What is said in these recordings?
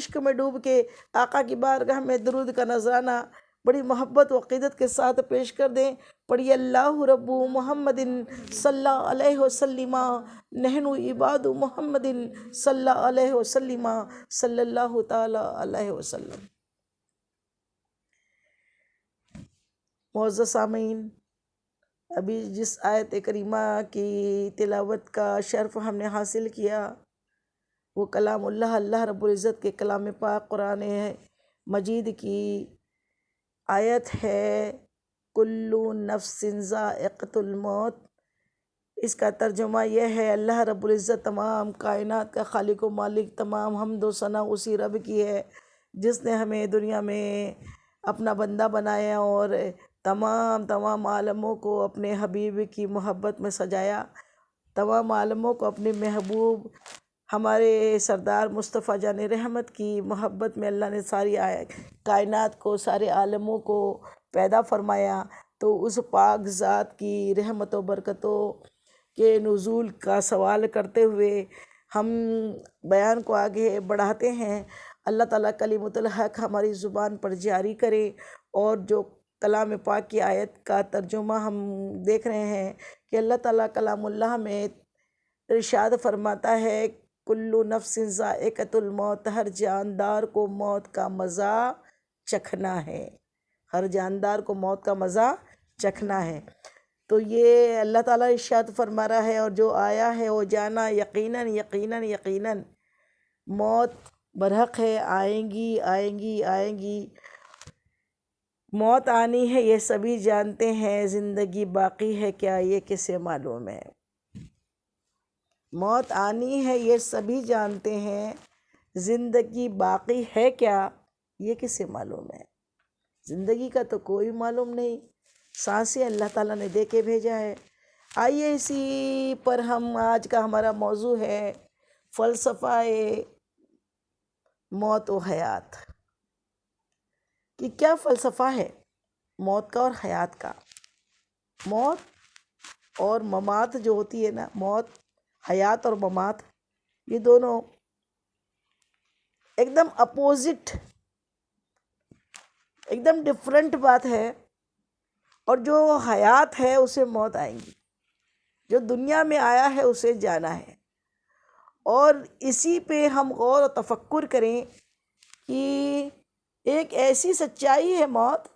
عشق میں ڈوب کے آقا کی بارگاہ میں درود کا نذرانہ بڑی محبت و عقیدت کے ساتھ پیش کر دیں۔ پڑھیے اللہ رب محمد صلی اللہ علیہ وسلم، نحن عباد محمد صلی اللہ علیہ وسلم، صلی اللہ تعالی علیہ وسلم۔ معزز سامعین، ابھی جس آیت کریمہ کی تلاوت کا شرف ہم نے حاصل کیا وہ کلام اللہ رب العزت کے کلام پاک قرآن مجید کی آیت ہے، کل نفس ذائقۃ الموت۔ اس کا ترجمہ یہ ہے، اللہ رب العزت تمام کائنات کا خالق و مالک، تمام حمد و ثنا اسی رب کی ہے جس نے ہمیں دنیا میں اپنا بندہ بنایا اور تمام عالموں کو اپنے حبیب کی محبت میں سجایا، تمام عالموں کو اپنے محبوب ہمارے سردار مصطفیٰ جان رحمت کی محبت میں اللہ نے ساری کائنات کو، سارے عالموں کو پیدا فرمایا۔ تو اس پاک ذات کی رحمت و برکتوں کے نزول کا سوال کرتے ہوئے ہم بیان کو آگے بڑھاتے ہیں۔ اللہ تعالیٰ کلمۃ الحق ہماری زبان پر جاری کرے، اور جو کلام پاک کی آیت کا ترجمہ ہم دیکھ رہے ہیں کہ اللہ تعالیٰ کلام اللہ میں ارشاد فرماتا ہے، کل نفس ذائقۃ الموت، ہر جاندار کو موت کا مزہ چکھنا ہے، ہر جاندار کو موت کا مزہ چکھنا ہے۔ تو یہ اللہ تعالیٰ ارشاد فرما رہا ہے، اور جو آیا ہے وہ جانا، یقیناً یقیناً یقیناً موت برحق ہے، آئیں گی آئیں گی آئیں گی، موت آنی ہے یہ سبھی جانتے ہیں، زندگی باقی ہے کیا یہ کسے معلوم ہے۔ موت آنی ہے یہ سبھی جانتے ہیں، زندگی باقی ہے کیا یہ کسے معلوم ہے۔ زندگی کا تو کوئی معلوم نہیں، سانسیں اللہ تعالیٰ نے دے کے بھیجا ہے۔ آئیے اسی پر ہم آج کا ہمارا موضوع ہے فلسفہ موت و حیات، کہ کیا فلسفہ ہے موت کا اور حیات کا۔ موت اور ممات جو ہوتی ہے نا، موت، حیات اور ممات، یہ دونوں ایک دم اپوزٹ، ایک دم ڈفرینٹ بات ہے۔ اور جو حیات ہے اسے موت آئیں گی، جو دنیا میں آیا ہے اسے جانا ہے۔ اور اسی پہ ہم غور و تفکر کریں کہ ایک ایسی سچائی ہے موت،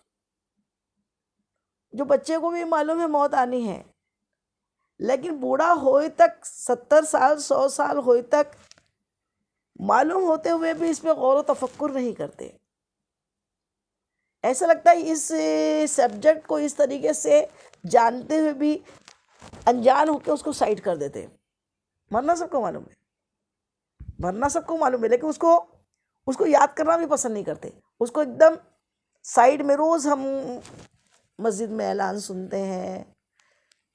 جو بچے کو بھی معلوم ہے موت آنی ہے، لیکن بوڑھا ہوئے تک، 70 سال 100 سال ہوئے تک معلوم ہوتے ہوئے بھی اس پہ غور و تفکر نہیں کرتے۔ ایسا لگتا ہے اس سبجیکٹ کو اس طریقے سے جانتے ہوئے بھی انجان ہو کے اس کو سائڈ کر دیتے ہیں۔ مرنا سب کو معلوم ہے، مرنا سب کو معلوم ہے، لیکن اس کو یاد کرنا بھی پسند نہیں کرتے۔ اس کو ایک دم سائڈ میں، روز ہم مسجد میں اعلان سنتے ہیں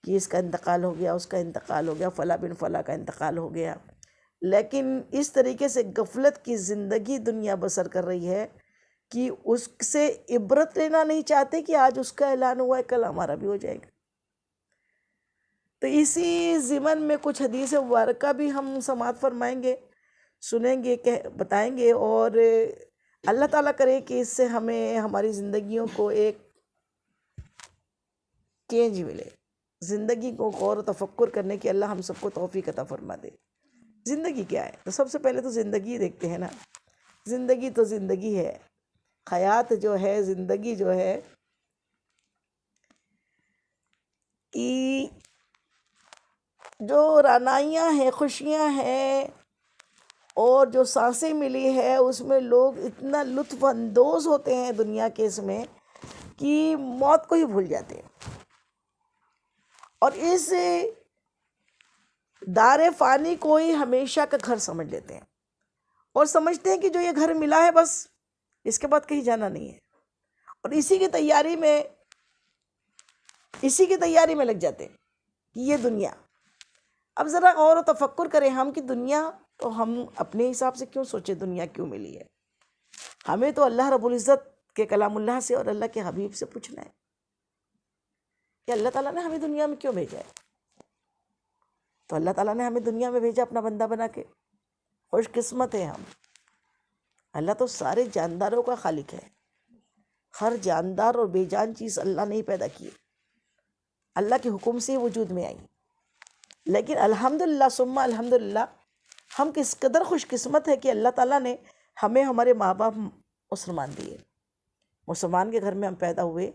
کہ اس کا انتقال ہو گیا، اس کا انتقال ہو گیا، فلاں بن فلاں کا انتقال ہو گیا، لیکن اس طریقے سے غفلت کی زندگی دنیا بسر کر رہی ہے کہ اس سے عبرت لینا نہیں چاہتے کہ آج اس کا اعلان ہوا ہے، کل ہمارا بھی ہو جائے گا۔ تو اسی ضمن میں کچھ حدیث مبارکہ بھی ہم سماعت فرمائیں گے، سنیں گے، بتائیں گے، اور اللہ تعالیٰ کرے کہ اس سے ہمیں ہماری زندگیوں کو ایک چینج ملے، زندگی کو غور و تفکر کرنے کی اللہ ہم سب کو توفیق عطا فرما دے۔ زندگی کیا ہے؟ تو سب سے پہلے تو زندگی دیکھتے ہیں نا۔ زندگی تو زندگی ہے، حیات جو ہے، زندگی جو ہے، کہ جو رعنائیاں ہیں، خوشیاں ہیں، اور جو سانسیں ملی ہے، اس میں لوگ اتنا لطف اندوز ہوتے ہیں دنیا کے اس میں کہ موت کو ہی بھول جاتے ہیں، اور اس دار فانی کو ہی ہمیشہ کا گھر سمجھ لیتے ہیں، اور سمجھتے ہیں کہ جو یہ گھر ملا ہے بس اس کے بعد کہیں جانا نہیں ہے، اور اسی کی تیاری میں لگ جاتے ہیں کہ یہ دنیا۔ اب ذرا غور و تفکر کریں ہم کہ دنیا تو ہم اپنے حساب سے کیوں سوچے دنیا کیوں ملی ہے؟ ہمیں تو اللہ رب العزت کے کلام اللہ سے اور اللہ کے حبیب سے پوچھنا ہے کہ اللہ تعالیٰ نے ہمیں دنیا میں کیوں بھیجا ہے۔ تو اللہ تعالیٰ نے ہمیں دنیا میں بھیجا اپنا بندہ بنا کے، خوش قسمت ہیں ہم اللہ تو سارے جانداروں کا خالق ہے. ہر جاندار اور بے جان چیز اللہ نے ہی پیدا کی ہے، اللہ کے حکم سے وجود میں آئی. لیکن الحمدللہ ثم الحمدللہ ہم کس قدر خوش قسمت ہے کہ اللہ تعالیٰ نے ہمیں ہمارے ماں باپ مسلمان دیے. مسلمان کے گھر میں ہم پیدا ہوئے،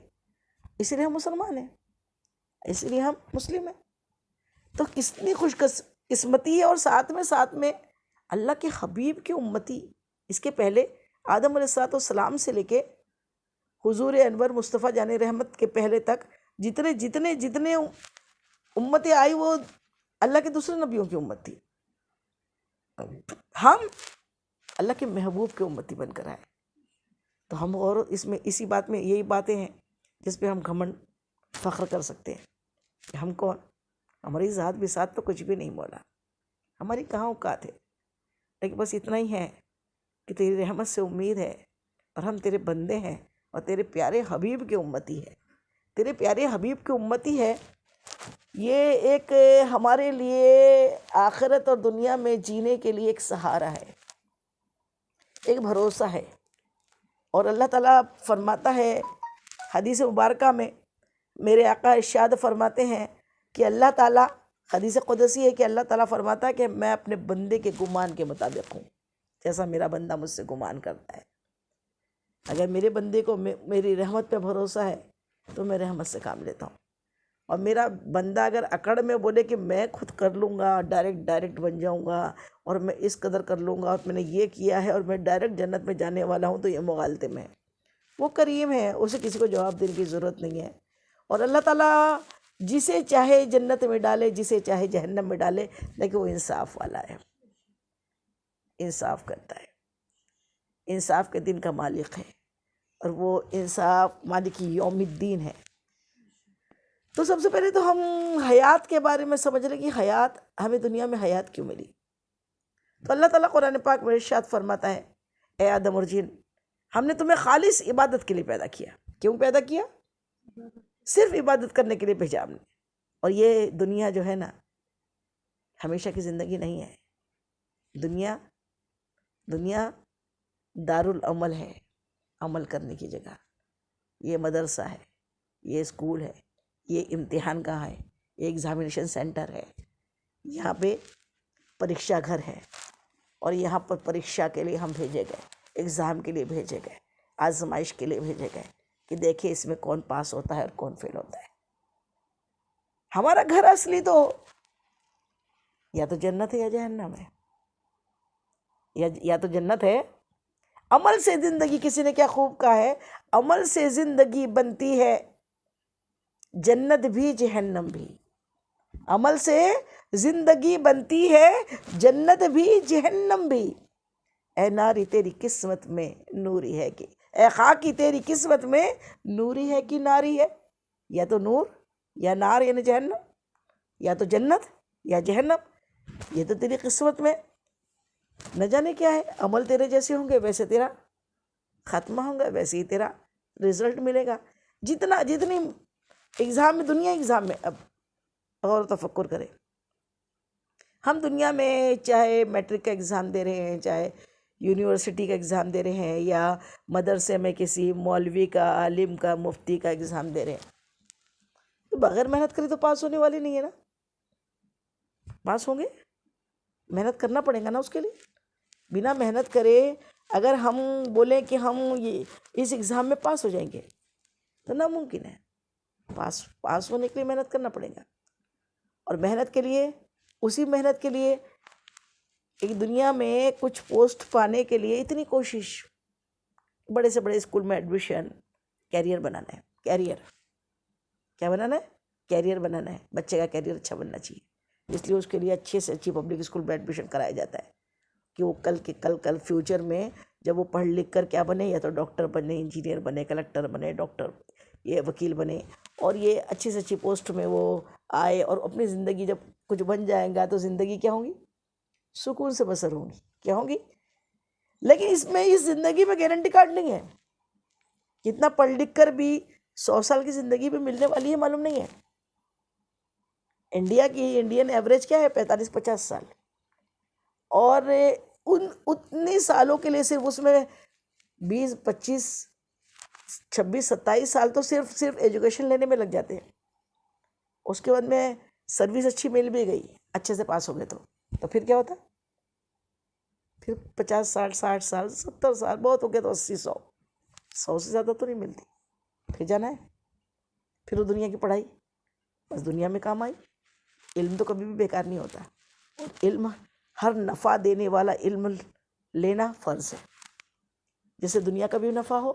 اسی لیے ہم مسلمان ہیں، اسی لیے ہم مسلم ہیں. تو کتنی خوش قسمتی ہے. اور ساتھ میں اللہ کے حبیب کی امتی. اس کے پہلے آدم علیہ السلام سے لے کے حضور انور مصطفیٰ جان رحمت کے پہلے تک جتنے امتیں آئی وہ اللہ کے دوسرے نبیوں کی امت تھی. ہم اللہ کے محبوب کی امتی بن کر آئے. تو ہم اور اسی بات میں یہی باتیں ہیں جس پہ ہم گھمنڈ فخر کر سکتے ہیں کہ ہم کون، ہماری ذات بھی ساتھ تو کچھ بھی نہیں مولا، ہماری کہاں اوقات ہے. لیکن بس اتنا ہی ہے کہ تیری رحمت سے امید ہے، اور ہم تیرے بندے ہیں اور تیرے پیارے حبیب کی امتی ہے. تیرے پیارے حبیب کی امتی ہے، یہ ایک ہمارے لیے آخرت اور دنیا میں جینے کے لیے ایک سہارا ہے، ایک بھروسہ ہے. اور اللہ تعالیٰ فرماتا ہے حدیث مبارکہ میں، میرے آقا ارشاد فرماتے ہیں کہ اللہ تعالیٰ، حدیث قدسی ہے کہ اللہ تعالیٰ فرماتا ہے کہ میں اپنے بندے کے گمان کے مطابق ہوں، جیسا میرا بندہ مجھ سے گمان کرتا ہے. اگر میرے بندے کو میری رحمت پہ بھروسہ ہے تو میں رحمت سے کام لیتا ہوں. اور میرا بندہ اگر اکڑ میں بولے کہ میں خود کر لوں گا، ڈائریکٹ بن جاؤں گا، اور میں اس قدر کر لوں گا، اور میں نے یہ کیا ہے، اور میں ڈائریکٹ جنت میں جانے والا ہوں، تو یہ مغالطے میں ہے. وہ کریم ہے، اسے کسی کو جواب دینے کی ضرورت نہیں ہے. اور اللہ تعالیٰ جسے چاہے جنت میں ڈالے، جسے چاہے جہنم میں ڈالے، لیکن وہ انصاف والا ہے، انصاف کرتا ہے، انصاف کے دن کا مالک ہے، اور وہ انصاف مالک یوم الدین ہے. تو سب سے پہلے تو ہم حیات کے بارے میں سمجھ لیں کہ حیات، ہمیں دنیا میں حیات کیوں ملی. تو اللہ تعالیٰ قرآن پاک میں ارشاد فرماتا ہے، اے آدم اور جن، ہم نے تمہیں خالص عبادت کے لیے پیدا کیا. کیوں پیدا کیا؟ صرف عبادت کرنے کے لیے بھیجا ہم نے. اور یہ دنیا جو ہے نا، ہمیشہ کی زندگی نہیں ہے. دنیا دارالعمل ہے، عمل کرنے کی جگہ. یہ مدرسہ ہے، یہ اسکول ہے، یہ امتحان گاہ ہے، یہ ایگزامینیشن سینٹر ہے. یہاں پہ پریکشا گھر ہے، اور یہاں پر پریکشا کے لیے ہم بھیجے گئے، ایگزام کے لیے بھیجے گئے، آزمائش کے لیے بھیجے گئے کہ دیکھیں اس میں کون پاس ہوتا ہے اور کون فیل ہوتا ہے. ہمارا گھر اصلی تو یا تو جنت ہے یا جہنم ہے، یا تو جنت ہے. عمل سے زندگی، کسی نے کیا خوب کہا ہے، عمل سے زندگی بنتی ہے جنت بھی جہنم بھی. عمل سے زندگی بنتی ہے جنت بھی جہنم بھی. اے ناری تیری قسمت میں نوری ہے کہ، اے خاکی تیری قسمت میں نوری ہے کہ ناری ہے. یا تو نور یا نار یعنی جہنم، یا تو جنت یا جہنم. یہ تو تیری قسمت میں نہ جانے کیا ہے. عمل تیرے جیسے ہوں گے ویسے تیرا خاتمہ ہوگا، ویسے ہی تیرا رزلٹ ملے گا. جتنی ایگزام میں، دنیا ایگزام میں، اب غور و تفکر کریں. ہم دنیا میں چاہے میٹرک کا ایگزام دے رہے ہیں، چاہے یونیورسٹی کا ایگزام دے رہے ہیں، یا مدرسے میں کسی مولوی کا، عالم کا، مفتی کا ایگزام دے رہے ہیں، تو بغیر محنت کرے تو پاس ہونے والی نہیں ہے نا. پاس ہوں گے، محنت کرنا پڑے گا نا اس کے لیے. بنا محنت کرے اگر ہم بولیں کہ ہم اس ایگزام میں پاس ہو جائیں گے تو ناممکن ہے. پاس ہونے کے لیے محنت کرنا پڑے گا. اور محنت کے لیے، اسی محنت کے لیے ایک دنیا میں کچھ پوسٹ پانے کے لیے اتنی کوشش، بڑے سے بڑے اسکول میں ایڈمیشن، کیریئر بنانا ہے. کیریئر کیا بنانا ہے؟ کیریئر بنانا ہے. بچے کا کیریئر اچھا بننا چاہیے، اس لیے اس کے لیے اچھے سے اچھی پبلک اسکول میں ایڈمیشن کرایا جاتا ہے کہ وہ کل فیوچر میں جب وہ پڑھ لکھ کر کیا بنے، یا تو ڈاکٹر بنے، انجینئر بنے، کلکٹر بنے، ڈاکٹر، یہ وکیل بنے، اور یہ اچھی سے اچھی پوسٹ میں وہ آئے، اور اپنی زندگی جب کچھ بن جائیں گا تو زندگی کیا ہوں گی؟ سکون سے بسر ہوں گی. کیا ہوں گی؟ لیکن اس زندگی میں گارنٹی کارڈ نہیں ہے. کتنا پڑھ لکھ کر بھی 100 سال کی زندگی بھی ملنے والی ہے معلوم نہیں ہے. انڈین ایوریج کیا ہے؟ 45-50 سال. اور اتنے سالوں کے لیے صرف اس میں 20 25 26 27 سال تو صرف ایجوکیشن لینے میں لگ جاتے ہیں. اس کے بعد میں سروس اچھی مل بھی گئی، اچھے سے پاس ہو گئے تو پھر کیا ہوتا؟ پھر 50 60 60 سال 70 سال، بہت ہو گیا تو 80 100 سے زیادہ تو نہیں ملتی. پھر جانا ہے، پھر وہ دنیا کی پڑھائی، بس دنیا میں کام آئی. علم تو کبھی بھی بیکار نہیں ہوتا. اور علم، ہر نفع دینے والا علم لینا فرض ہے، جس سے دنیا کا بھی نفع ہو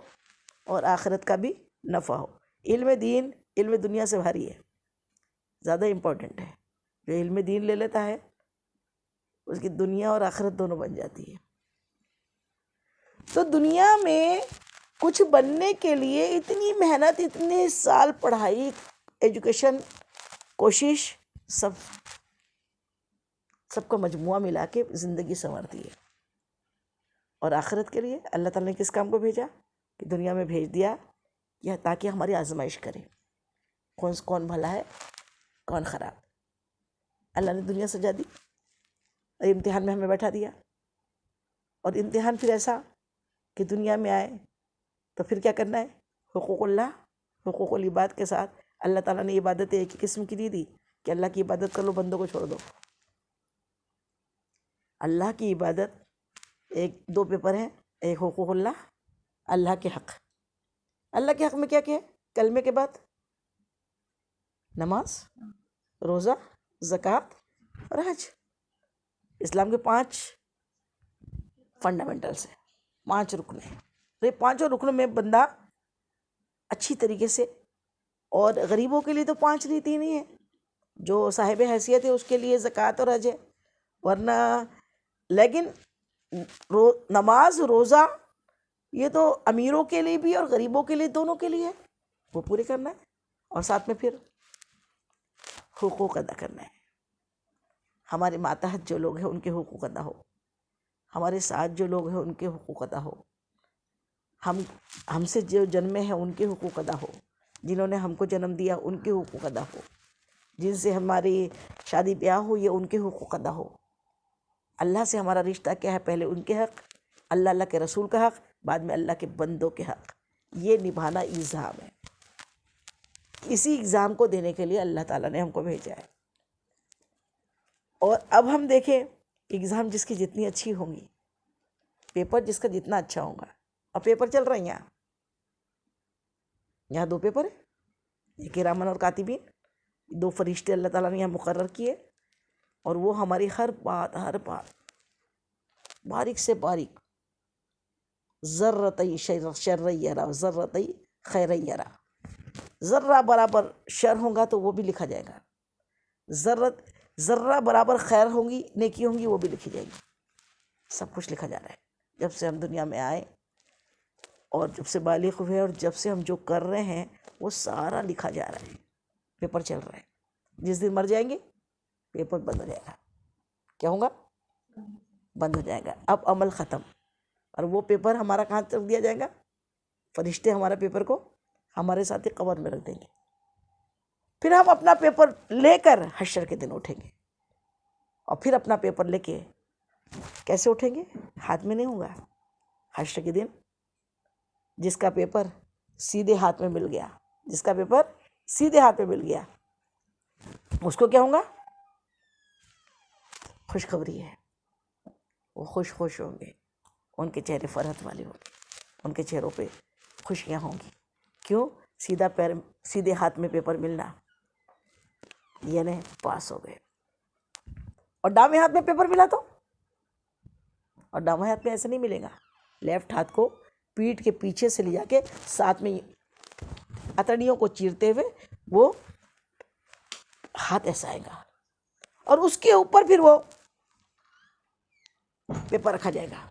اور آخرت کا بھی نفع ہو. علم دین علم دنیا سے بھاری ہے، زیادہ امپورٹنٹ ہے. جو علم دین لے لیتا ہے اس کی دنیا اور آخرت دونوں بن جاتی ہے. تو دنیا میں کچھ بننے کے لیے اتنی محنت، اتنے سال پڑھائی، ایجوکیشن، کوشش، سب کا مجموعہ ملا کے زندگی سنورتی ہے. اور آخرت کے لیے اللہ تعالیٰ نے کس کام کو بھیجا؟ کہ دنیا میں بھیج دیا یا تاکہ ہماری آزمائش کرے کون بھلا ہے کون خراب. اللہ نے دنیا سجا دی اور امتحان میں ہمیں بیٹھا دیا. اور امتحان پھر ایسا کہ دنیا میں آئے تو پھر کیا کرنا ہے؟ حقوق اللہ، حقوق العباد کے ساتھ. اللہ تعالیٰ نے عبادت ایک ہی قسم کی نہیں دی کہ اللہ کی عبادت کر لو بندوں کو چھوڑ دو. اللہ کی عبادت ایک دو پیپر ہیں، ایک حقوق اللہ، اللہ کے حق. اللہ کے حق میں کیا ہے؟ کلمے کے بعد نماز، روزہ، زکوٰۃ اور حج. اسلام کے 5 فنڈامنٹلس ہیں، 5 رکن ہیں. یہ 5 رکنوں میں بندہ اچھی طریقے سے، اور غریبوں کے لیے تو 5 نہیں ہیں. جو صاحب حیثیت ہے اس کے لیے زکوٰۃ اور حج ہے. ورنہ لیکن نماز، روزہ یہ تو امیروں کے لیے بھی اور غریبوں کے لیے، دونوں کے لیے ہے، وہ پورے کرنا ہے. اور ساتھ میں پھر حقوق ادا کرنا ہے. ہمارے ماتحت جو لوگ ہیں ان کے حقوق ادا ہو، ہمارے ساتھ جو لوگ ہیں ان کے حقوق ادا ہو، ہم سے جو جنمے ہیں ان کے حقوق ادا ہو، جنہوں نے ہم کو جنم دیا ان کے حقوق ادا ہو، جن سے ہماری شادی بیاہ ہوئی ہے ان کے حقوق ادا ہو. اللہ سے ہمارا رشتہ کیا ہے؟ پہلے ان کے حق، اللہ کے رسول کا حق، بعد میں اللہ کے بندوں کے حق. یہ نبھانا الزام ہے. اسی ایگزام کو دینے کے لیے اللہ تعالیٰ نے ہم کو بھیجا ہے. اور اب ہم دیکھیں، ایگزام جس کی جتنی اچھی ہوں گی، پیپر جس کا جتنا اچھا ہوگا. اب پیپر چل رہے ہیں یہاں 2 پیپر ہیں، ایک کرامن اور کاتبین، 2 فرشتے اللہ تعالیٰ نے یہاں مقرر کیے. اور وہ ہماری ہر بات باریک سے باریک، ذرۃ شر یرا ذرۃ خیر یرا، ذرہ برابر شر ہوگا تو وہ بھی لکھا جائے گا، ذرہ برابر خیر ہوں گی، نیکی ہوں گی، وہ بھی لکھی جائے گی. سب کچھ لکھا جا رہا ہے جب سے ہم دنیا میں آئے، اور جب سے بالغ ہوئے، اور جب سے ہم جو کر رہے ہیں وہ سارا لکھا جا رہا ہے. پیپر چل رہا ہے. جس دن مر جائیں گے پیپر بند ہو جائے گا. کیا ہوگا؟ بند ہو جائے گا. اب عمل ختم. اور وہ پیپر ہمارا کہاں رکھ دیا جائے گا؟ فرشتے ہمارا پیپر کو ہمارے ساتھ ہی قبر میں رکھ دیں گے. پھر ہم اپنا پیپر لے کر حشر کے دن اٹھیں گے. اور پھر اپنا پیپر لے کے کیسے اٹھیں گے؟ ہاتھ میں نہیں ہوگا. حشر کے دن جس کا پیپر سیدھے ہاتھ میں مل گیا، جس کا پیپر سیدھے ہاتھ میں مل گیا، اس کو کیا ہوگا؟ خوشخبری ہے. وہ خوش ہوں گے، ان کے چہرے فرحت والے ہوں گے، ان کے چہروں پہ خوشیاں ہوں گی. کیوں؟ سیدھے ہاتھ میں پیپر ملنا، یعنی پاس ہو گئے. اور دامیں ہاتھ میں پیپر ملا تو، اور دامیں ہاتھ میں ایسے نہیں ملے گا. لیفٹ ہاتھ کو پیٹھ کے پیچھے سے لے جا کے ساتھ میں اتڑیوں کو چیرتے ہوئے وہ ہاتھ ایسا آئے گا، اور اس کے اوپر پھر وہ پیپر رکھا جائے گا.